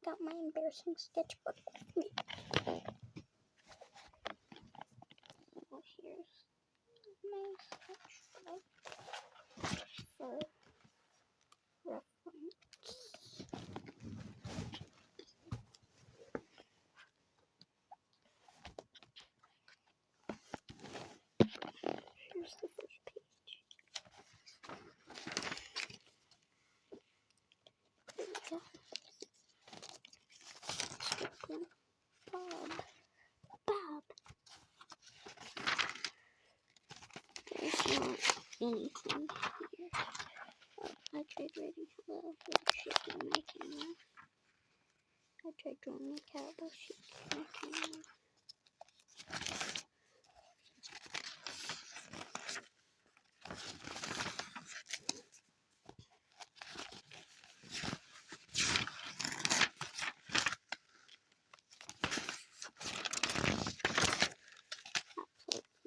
got my embarrassing sketchbook with me. So here's my sketchbook for reference. Here's the first page. Here we go. Strickland. Bob. There's not anything here. I tried writing hello while shaking my camera. I tried drawing a cat while shaking my camera.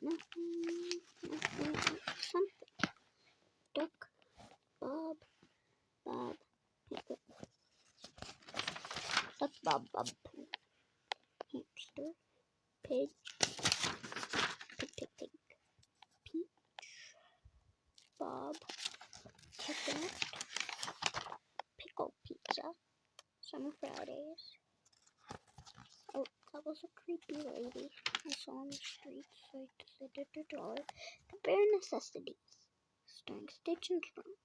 Nothing, something. Duck, Bob, Piglet. That's Bob, Hamster, Pig, Pig, Peach, Bob, Coconut, Pickle Pizza, Summer Fridays. Oh, that was a creepy lady I saw on the street, so I decided to draw her. The Bare Necessities, starring Stitch and Trump.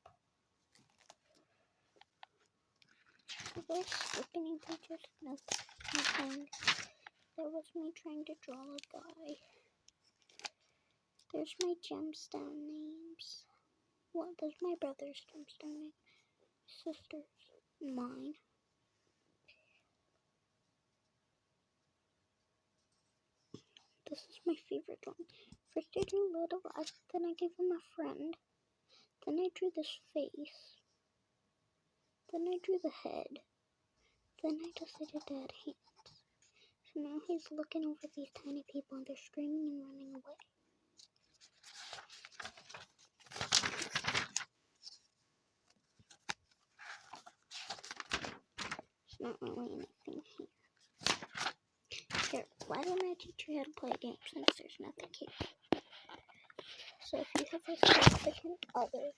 Did I skip any pages? No, nothing. There was me trying to draw a guy. There's my gemstone names. Well, there's my brother's gemstone name, sister's, and mine. This is my favorite drawing. First I drew Little Us, then I gave him a friend. Then I drew this face. Then I drew the head. Then I decided to add hands. So now he's looking over these tiny people and they're screaming and running away. There's not really anything here. Here, why don't I teach you how to play a game since there's nothing here? So if you have a significant other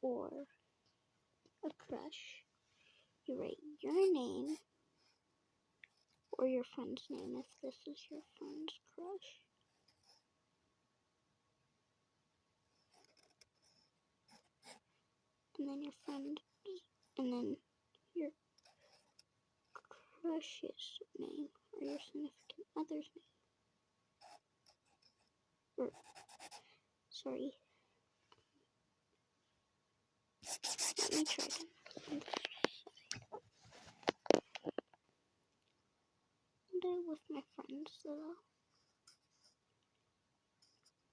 or a crush, you write your name or your friend's name if this is your friend's crush. And then your friend, and then your crush's name or your significant other's name. Or, sorry. Let me try again. And with my friends, though.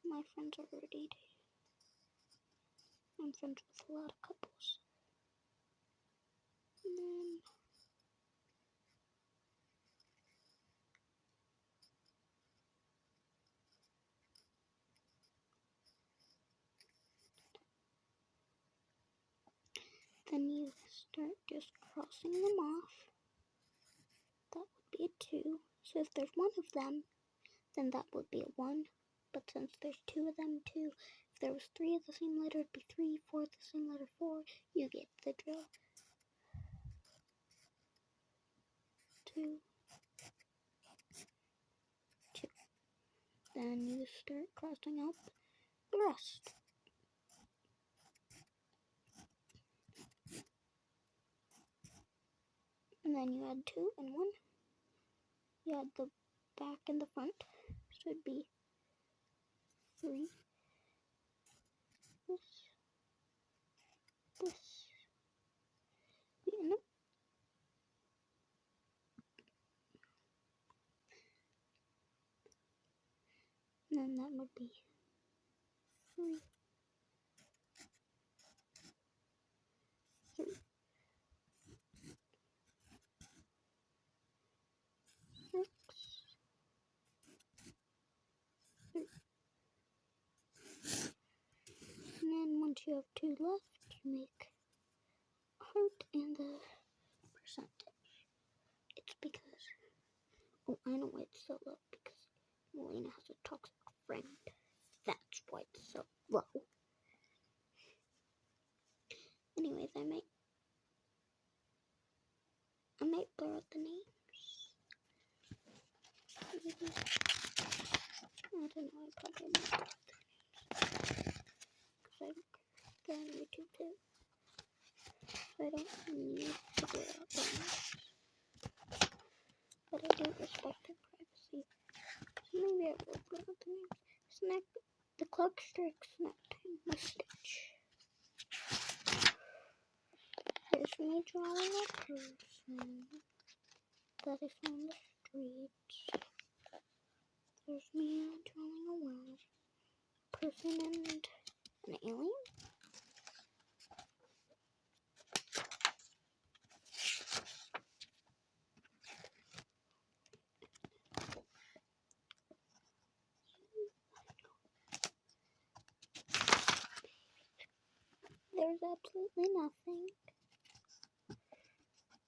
My friends are already dating. I'm friends with a lot of couples. And then you start just crossing them off. That would be a 2. So if there's one of them, then that would be a 1. But since there's 2 of them too, if there was 3 of the same letter, it'd be 3, 4 of the same letter, 4. You get the drill. 2, 2. Then you start crossing out the rest. And then you add 2 and 1. You add the back and the front. So it'd be 3. This. No. And then that would be 3. 3. 6. 3. And then once you have 2 left, you make a heart and the percentage. Oh, I know why it's so low, because Melina has a toxic friend. That's why it's so low. Anyways, I might blur out the names. Maybe. I don't know, I probably won't blur out their names. Because they're on YouTube too. So I don't need to blur out their names. But I do respect their privacy. So maybe I will blur out the names. The clock strikes snack time mustache. There's me drawing a person that is on the streets. There's me drawing a world, person and an alien. There's absolutely nothing.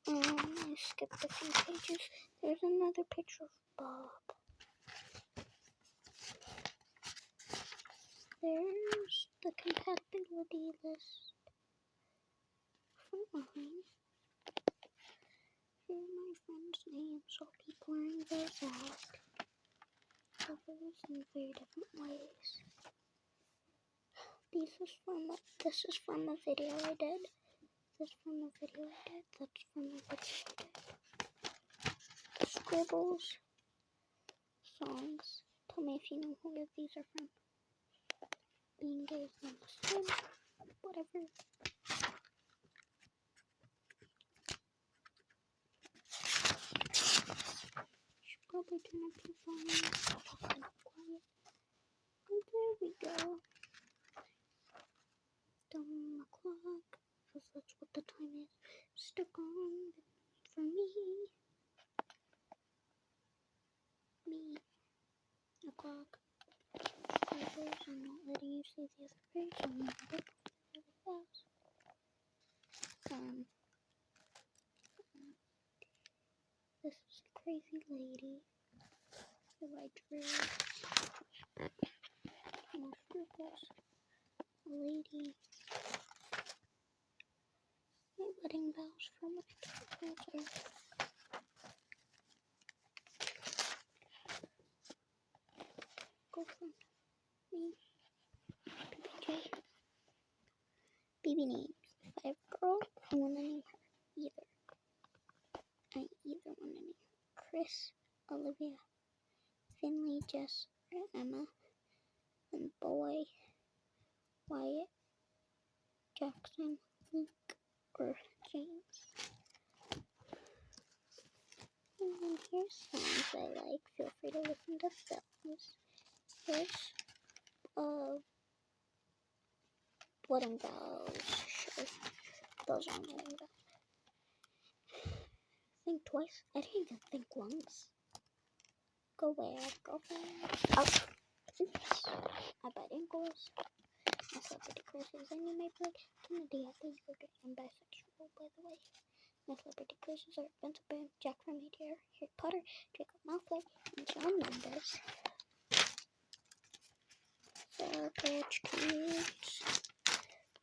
I skipped a few pages. There's another picture of Bob. There's the compatibility list for mine. Here are my friends' names. I'll be blurring those out. Covers in very different ways. This is from a video I did. This is from a video I did. That's from a video I did. The scribbles, songs. Tell me if you know who these are from. Being gay is not a sin. Whatever. Should probably turn up your volume. Quiet. And there we go. Dumb o'clock. Because that's what the time is. Stuck on for me. Me. O'clock. I'm not letting you see the other page. I'm going to look really fast. This is a crazy lady who I drew. More scribbles. A lady. My wedding bells from a cancer. Girlfriend. Me. PBJ. Baby names. If I have a girl, I want to name her either. I either want to name Chris, Olivia, Finley, Jess, or Emma, and boy, Wyatt, Jackson, Luke, or James. And then here's songs I like. Feel free to listen to those. Here's wedding bells. Sure. Those aren't wedding bells. Think twice. I didn't even think once. Go where, girlfriend? Oh, oops. I bet ankles. My celebrity crushes. I knew my blood. Kennedy, I think you're gay and bisexual, by the way. My celebrity crushes are Spencer Brown, Jack from ATR, Harry Potter, Jacob Malfoy, and John Mendes. Savage Kids.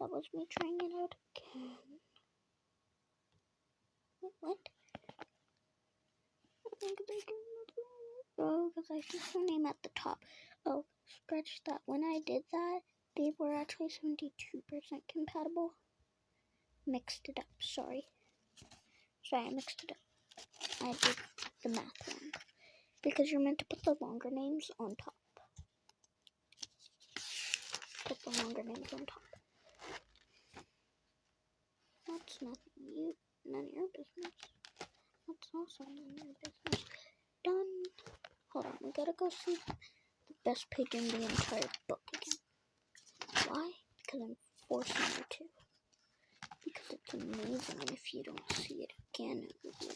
That was me trying it out again. Wait, what? Oh, because I see her name at the top. Oh, scratch that. When I did that, they were actually 72% compatible. Mixed it up. Sorry, I mixed it up. I did the math wrong. Because you're meant to put the longer names on top. Put the longer names on top. That's none of your business. That's also none of your business. Done. Hold on, we gotta go see the best page in the entire book again. Why? Because I'm forcing you to. Because it's amazing, and if you don't see it again, it would be a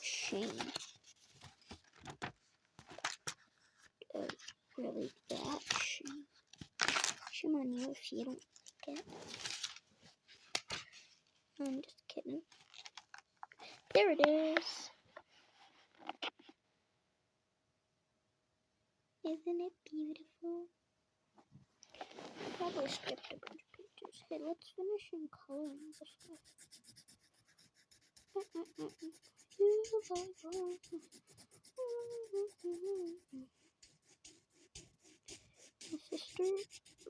shame. Really that shame. Shame on you if you don't get it. I'm just kidding. There it is. Isn't it beautiful? Probably skipped a bunch of pages. Hey, let's finish in coloring this stuff. My sister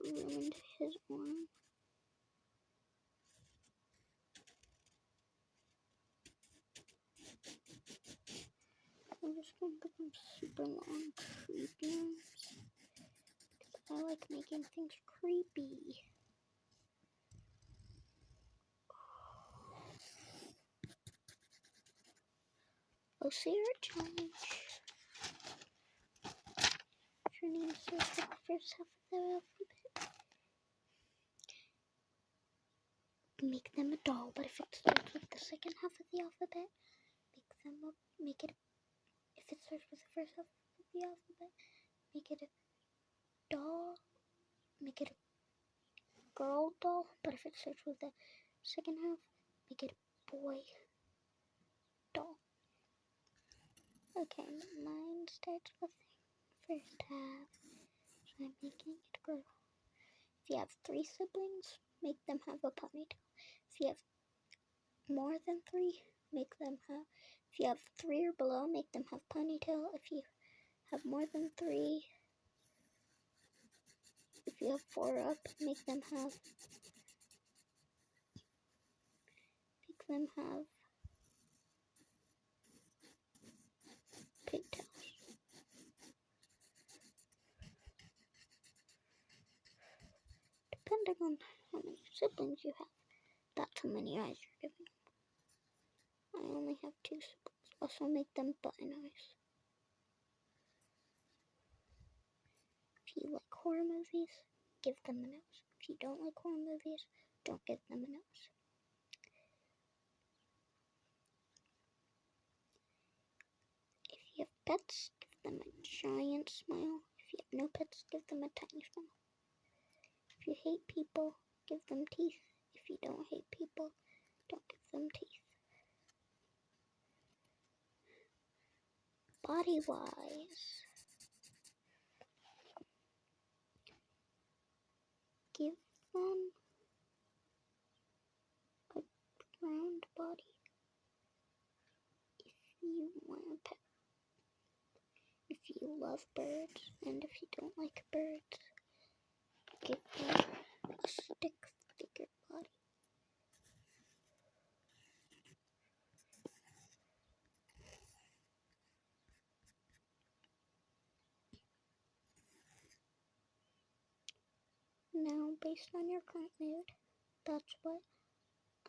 ruined his arm. I'm just gonna give him super long, creepy arms. I like making things creepy. Oh, Sarah challenge. Your name starts with the first half of the alphabet. Make them a doll, but if it starts with the second half of the alphabet, make it. If it starts with the first half of the alphabet, make it a doll. Make it a girl doll, but if it starts with the second half, make it a boy doll. Okay, mine starts with the first half, so I'm making it a girl. If you have 3 siblings, make them have a ponytail. If you have more than 3, make them have. If you have 3 or below, make them have ponytail. If you have more than 3, if you have 4 up, make them have pigtails. Depending on how many siblings you have, that's how many eyes you're giving them. I only have 2 siblings. Also make them button eyes. If you like horror movies, give them a nose. If you don't like horror movies, don't give them a nose. If you have pets, give them a giant smile. If you have no pets, give them a tiny smile. If you hate people, give them teeth. If you don't hate people, don't give them teeth. Body-wise, give them a round body if you want a pet. If you love birds, and if you don't like birds, give them a stick figure body. Now, based on your current mood, that's what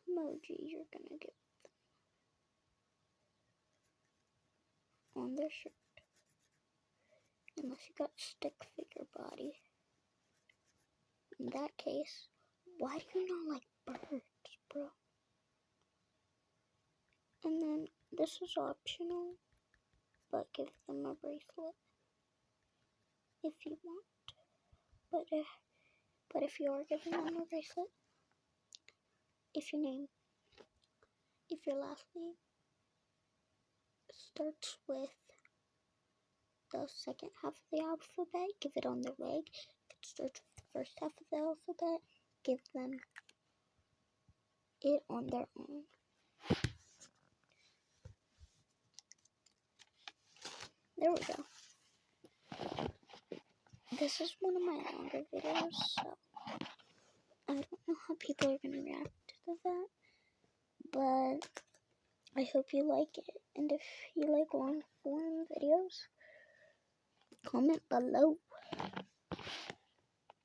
emoji you're gonna give them on their shirt. Unless you got stick figure body. In that case, why do you not like birds, bro? And then this is optional, but give them a bracelet if you want. But if you are giving them a bracelet, if your last name starts with the second half of the alphabet, give it on their leg. If it starts with the first half of the alphabet, give them it on their arm. There we go. This is one of my longer videos, so I don't know how people are going to react to that, but I hope you like it, and if you like long form videos, comment below.